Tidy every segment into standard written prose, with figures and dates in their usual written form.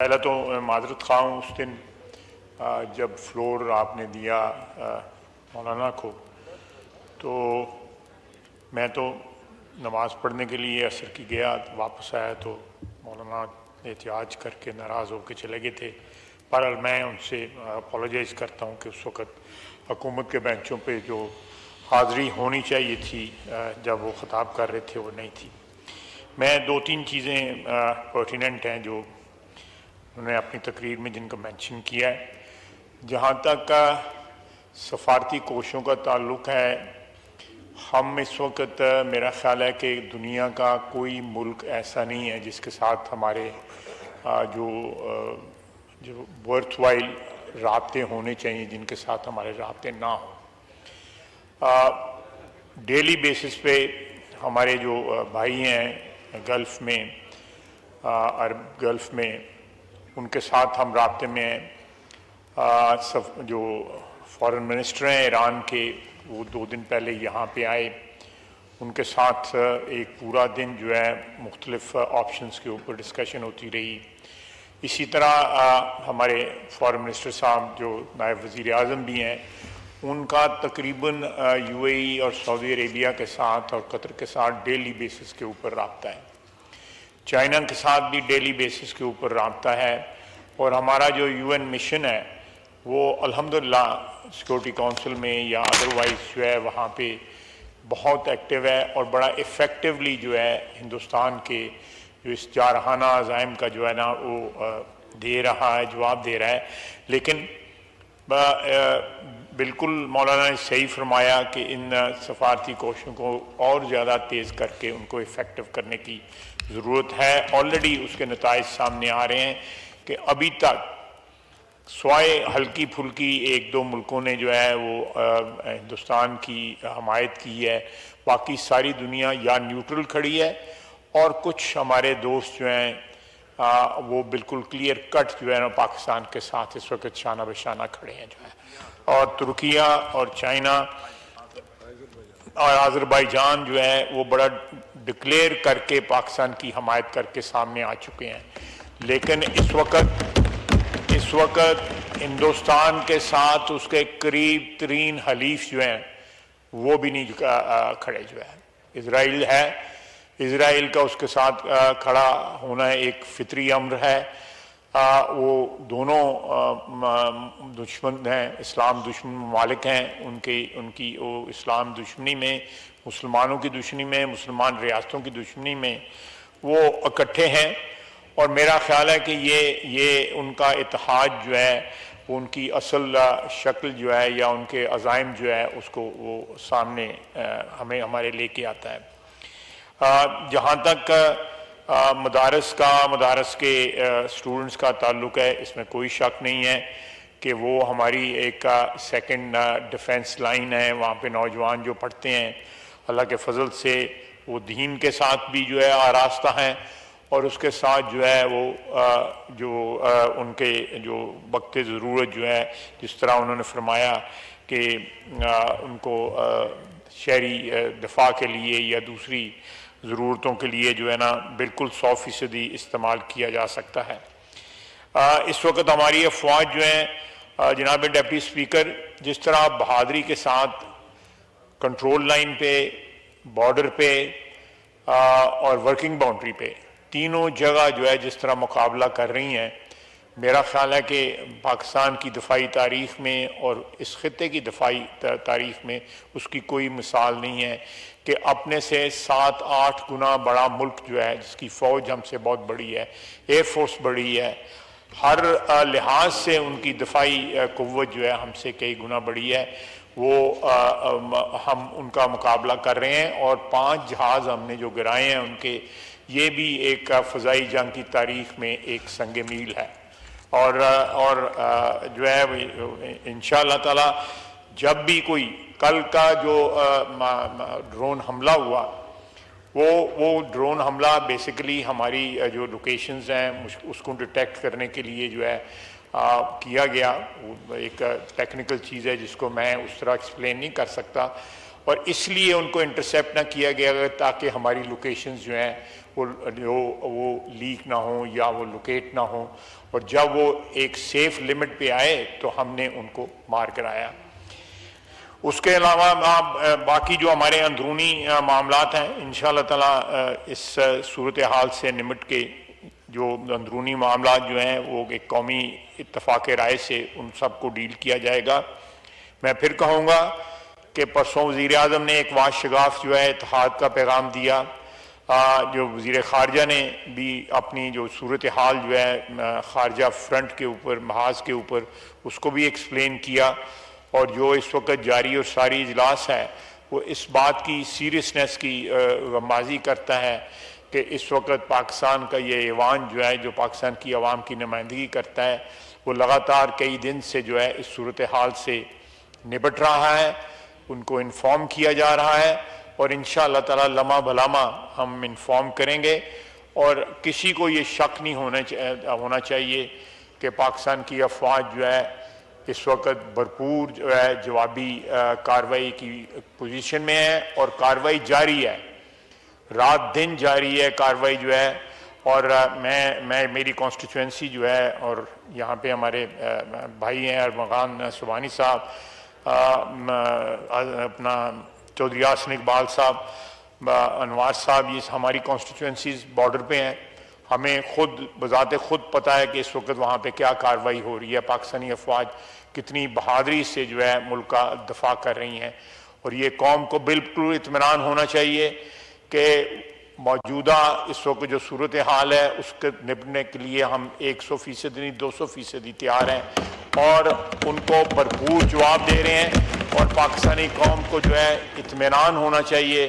پہلا تو معذرت خواہ ہوں اس دن جب فلور آپ نے دیا مولانا کو، تو میں تو نماز پڑھنے کے لیے عصر کی گیا، واپس آیا تو مولانا احتجاج کر کے ناراض ہو کے چلے گئے تھے۔ بہرحال میں ان سے اپولوجائز کرتا ہوں کہ اس وقت حکومت کے بینچوں پہ جو حاضری ہونی چاہیے تھی جب وہ خطاب کر رہے تھے وہ نہیں تھی۔ میں دو تین چیزیں پرٹیننٹ ہیں جو انہوں نے اپنی تقریر میں جن کا مینشن کیا ہے۔ جہاں تک سفارتی کوششوں کا تعلق ہے، ہم اس وقت میرا خیال ہے کہ دنیا کا کوئی ملک ایسا نہیں ہے جس کے ساتھ ہمارے جو ورتھ وائل رابطے ہونے چاہیے، جن کے ساتھ ہمارے رابطے نہ ہوں۔ ڈیلی بیسس پہ ہمارے جو بھائی ہیں گلف میں، عرب گلف میں، ان کے ساتھ ہم رابطے میں ہیں۔ جو فارن منسٹر ہیں ایران کے، وہ 2 دن پہلے یہاں پہ آئے، ان کے ساتھ ایک پورا دن جو ہے مختلف آپشنز کے اوپر ڈسکشن ہوتی رہی۔ اسی طرح ہمارے فارن منسٹر صاحب جو نائب وزیر اعظم بھی ہیں، ان کا تقریباً یو اے ای اور سعودی عربیہ کے ساتھ اور قطر کے ساتھ ڈیلی بیسس کے اوپر رابطہ ہے۔ چائنا کے ساتھ بھی ڈیلی بیسس کے اوپر رابطہ ہے، اور ہمارا جو یو این مشن ہے وہ الحمدللہ سیکورٹی کونسل میں یا ادروائز جو ہے وہاں پہ بہت ایکٹیو ہے، اور بڑا ایفیکٹولی جو ہے ہندوستان کے جو اس جارحانہ عزائم کا جو ہے نا وہ دے رہا ہے، جواب دے رہا ہے۔ لیکن بالکل مولانا نے صحیح فرمایا کہ ان سفارتی کوششوں کو اور زیادہ تیز کر کے ان کو ایفیکٹو کرنے کی ضرورت ہے۔ آلریڈی اس کے نتائج سامنے آ رہے ہیں کہ ابھی تک سوائے ہلکی پھلکی 1-2 ملکوں نے جو ہے وہ ہندوستان کی حمایت کی ہے، باقی ساری دنیا یا نیوٹرل کھڑی ہے، اور کچھ ہمارے دوست جو ہیں وہ بالکل کلیئر کٹ جو ہے نا پاکستان کے ساتھ اس وقت شانہ بشانہ کھڑے ہیں جو ہے۔ اور ترکیہ اور چائنا اور آذربائیجان جو ہے وہ بڑا ڈکلیئر کر کے پاکستان کی حمایت کر کے سامنے آ چکے ہیں۔ لیکن اس وقت ہندوستان کے ساتھ اس کے قریب ترین حلیف جو ہیں وہ بھی نہیں کھڑے جو ہے۔ اسرائیل ہے، اسرائیل کا اس کے ساتھ کھڑا ہونا ایک فطری امر ہے۔ وہ دونوں دشمن ہیں، اسلام دشمن ممالک ہیں، ان کی وہ اسلام دشمنی میں، مسلمانوں کی دشمنی میں، مسلمان ریاستوں کی دشمنی میں وہ اکٹھے ہیں، اور میرا خیال ہے کہ یہ ان کا اتحاد جو ہے ان کی اصل شکل جو ہے یا ان کے عزائم جو ہے اس کو وہ سامنے ہمارے لے کے آتا ہے۔ جہاں تک مدارس کے اسٹوڈنٹس کا تعلق ہے، اس میں کوئی شک نہیں ہے کہ وہ ہماری ایک سیکنڈ ڈیفنس لائن ہے۔ وہاں پہ نوجوان جو پڑھتے ہیں اللہ کے فضل سے وہ دین کے ساتھ بھی جو ہے آراستہ ہیں، اور اس کے ساتھ جو ہے وہ ان کے جو وقت ضرورت جو ہے، جس طرح انہوں نے فرمایا کہ ان کو شہری دفاع کے لیے یا دوسری ضرورتوں کے لیے جو ہے نا بالکل 100% استعمال کیا جا سکتا ہے۔ اس وقت ہماری افواج جو ہیں جناب ڈپٹی اسپیکر، جس طرح بہادری کے ساتھ کنٹرول لائن پہ، بارڈر پہ اور ورکنگ باؤنڈری پہ تینوں جگہ جو ہے جس طرح مقابلہ کر رہی ہیں، میرا خیال ہے کہ پاکستان کی دفاعی تاریخ میں اور اس خطے کی دفاعی تاریخ میں اس کی کوئی مثال نہیں ہے کہ اپنے سے 7-8 گنا بڑا ملک جو ہے، جس کی فوج ہم سے بہت بڑی ہے، ایئر فورس بڑی ہے، ہر لحاظ سے ان کی دفاعی قوت جو ہے ہم سے کئی گنا بڑی ہے، وہ ہم ان کا مقابلہ کر رہے ہیں، اور 5 جہاز ہم نے جو گرائے ہیں ان کے، یہ بھی ایک فضائی جنگ کی تاریخ میں ایک سنگ میل ہے۔ اور جو ہے انشاءاللہ تعالی جب بھی کوئی کل کا جو ڈرون حملہ ہوا، وہ ڈرون حملہ بیسیکلی ہماری جو لوکیشنز ہیں اس کو ڈیٹیکٹ کرنے کے لیے جو ہے کیا گیا۔ ایک ٹیکنیکل چیز ہے جس کو میں اس طرح ایکسپلین نہیں کر سکتا، اور اس لیے ان کو انٹرسیپٹ نہ کیا گیا تاکہ ہماری لوکیشنز جو ہیں وہ لیک نہ ہوں یا وہ لوکیٹ نہ ہوں، اور جب وہ ایک سیف لمٹ پہ آئے تو ہم نے ان کو مار کرایا۔ اس کے علاوہ باقی جو ہمارے اندرونی معاملات ہیں انشاءاللہ تعالیٰ اس صورتحال سے نمٹ کے جو اندرونی معاملات جو ہیں وہ ایک قومی اتفاق رائے سے ان سب کو ڈیل کیا جائے گا۔ میں پھر کہوں گا کہ پرسوں وزیر اعظم نے ایک واضح شگاف جو ہے اتحاد کا پیغام دیا، جو وزیر خارجہ نے بھی اپنی جو صورتحال جو ہے خارجہ فرنٹ کے اوپر محاذ کے اوپر اس کو بھی ایکسپلین کیا، اور جو اس وقت جاری اور ساری اجلاس ہے وہ اس بات کی سیریسنس کی غمازی کرتا ہے کہ اس وقت پاکستان کا یہ ایوان جو ہے جو پاکستان کی عوام کی نمائندگی کرتا ہے وہ لگاتار کئی دن سے جو ہے اس صورتحال سے نبٹ رہا ہے، ان کو انفارم کیا جا رہا ہے، اور انشاءاللہ تعالی لمحہ بلمحہ ہم انفارم کریں گے، اور کسی کو یہ شک نہیں ہونا چاہیے کہ پاکستان کی افواج جو ہے اس وقت بھرپور جو ہے جوابی کارروائی کی پوزیشن میں ہے، اور کارروائی جاری ہے، رات دن جاری ہے کارروائی جو ہے۔ اور میں میری کانسٹیچوئنسی جو ہے، اور یہاں پہ ہمارے بھائی ہیں ارمغان سبحانی صاحب، اپنا چودھری یاسین اقبال صاحب، انوار صاحب، یہ ہماری کانسٹیچوئنسیز بارڈر پہ ہیں، ہمیں خود بذات خود پتہ ہے کہ اس وقت وہاں پہ کیا کارروائی ہو رہی ہے، پاکستانی افواج کتنی بہادری سے جو ہے ملک کا دفاع کر رہی ہیں، اور یہ قوم کو بالکل اطمینان ہونا چاہیے کہ موجودہ اس وقت جو صورتحال ہے اس کے نپٹنے کے لیے ہم 100% نہیں 200% تیار ہیں، اور ان کو بھرپور جواب دے رہے ہیں، اور پاکستانی قوم کو جو ہے اطمینان ہونا چاہیے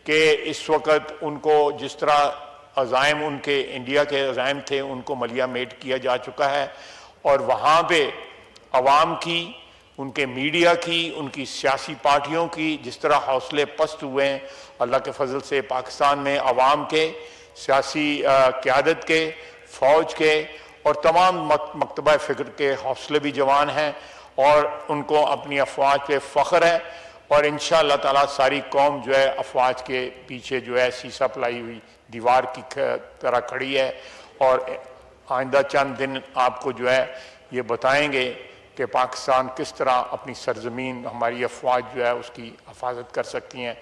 کہ اس وقت ان کو جس طرح عزائم ان کے انڈیا کے عزائم تھے ان کو ملیہ میٹ کیا جا چکا ہے، اور وہاں پہ عوام کی، ان کے میڈیا کی، ان کی سیاسی پارٹیوں کی جس طرح حوصلے پست ہوئے ہیں، اللہ کے فضل سے پاکستان میں عوام کے، سیاسی قیادت کے، فوج کے اور تمام مکتبہ فکر کے حوصلے بھی جوان ہیں، اور ان کو اپنی افواج پہ فخر ہے، اور انشاءاللہ تعالیٰ ساری قوم جو ہے افواج کے پیچھے جو ہے سیسا پلائی ہوئی دیوار کی طرح کھڑی ہے، اور آئندہ چند دن آپ کو جو ہے یہ بتائیں گے کہ پاکستان کس طرح اپنی سرزمین، ہماری افواج جو ہے اس کی حفاظت کر سکتی ہیں۔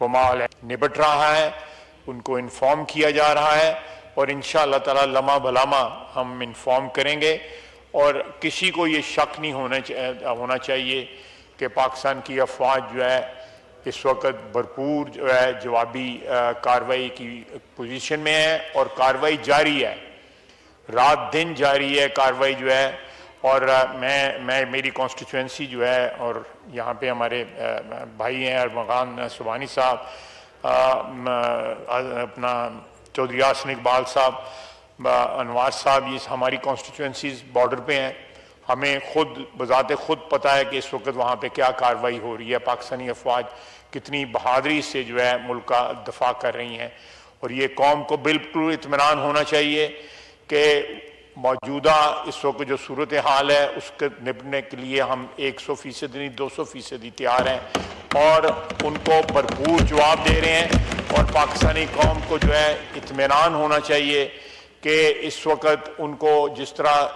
وہ ماحول نبٹ رہا ہے، ان کو انفارم کیا جا رہا ہے، اور انشاءاللہ تعالی لمحہ بلمحہ ہم انفارم کریں گے، اور کسی کو یہ شک نہیں ہونا چاہیے کہ پاکستان کی افواج جو ہے اس وقت بھرپور جو ہے جوابی کارروائی کی پوزیشن میں ہے، اور کارروائی جاری ہے، رات دن جاری ہے کارروائی جو ہے۔ اور میں میری کانسٹیچوئنسی جو ہے، اور یہاں پہ ہمارے بھائی ہیں ارمغان سبحانی صاحب، اپنا چودھری یاسین اقبال صاحب، انوار صاحب، یہ ہماری کانسٹیچوئنسیز بارڈر پہ ہیں، ہمیں خود بذات خود پتہ ہے کہ اس وقت وہاں پہ کیا کارروائی ہو رہی ہے، پاکستانی افواج کتنی بہادری سے جو ہے ملک کا دفاع کر رہی ہیں، اور یہ قوم کو بالکل اطمینان ہونا چاہیے کہ موجودہ اس وقت جو صورتحال ہے اس کے نپٹنے کے لیے ہم 100% نہیں 200% تیار ہیں، اور ان کو بھرپور جواب دے رہے ہیں، اور پاکستانی قوم کو جو ہے اطمینان ہونا چاہیے کہ اس وقت ان کو جس طرح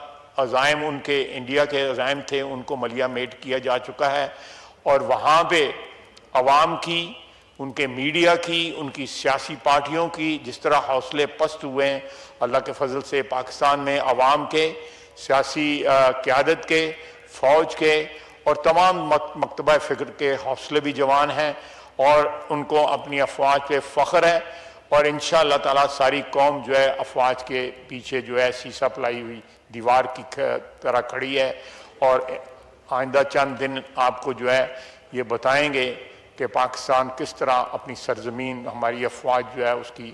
عزائم ان کے انڈیا کے عزائم تھے ان کو ملیہ میٹ کیا جا چکا ہے، اور وہاں پہ عوام کی، ان کے میڈیا کی، ان کی سیاسی پارٹیوں کی جس طرح حوصلے پست ہوئے ہیں، اللہ کے فضل سے پاکستان میں عوام کے، سیاسی قیادت کے، فوج کے اور تمام مکتبہ فکر کے حوصلے بھی جوان ہیں، اور ان کو اپنی افواج پہ فخر ہے، اور انشاءاللہ تعالیٰ ساری قوم جو ہے افواج کے پیچھے جو ہے سیسا پلائی ہوئی دیوار کی طرح کھڑی ہے، اور آئندہ چند دن آپ کو جو ہے یہ بتائیں گے کہ پاکستان کس طرح اپنی سرزمین، ہماری افواج جو ہے اس کی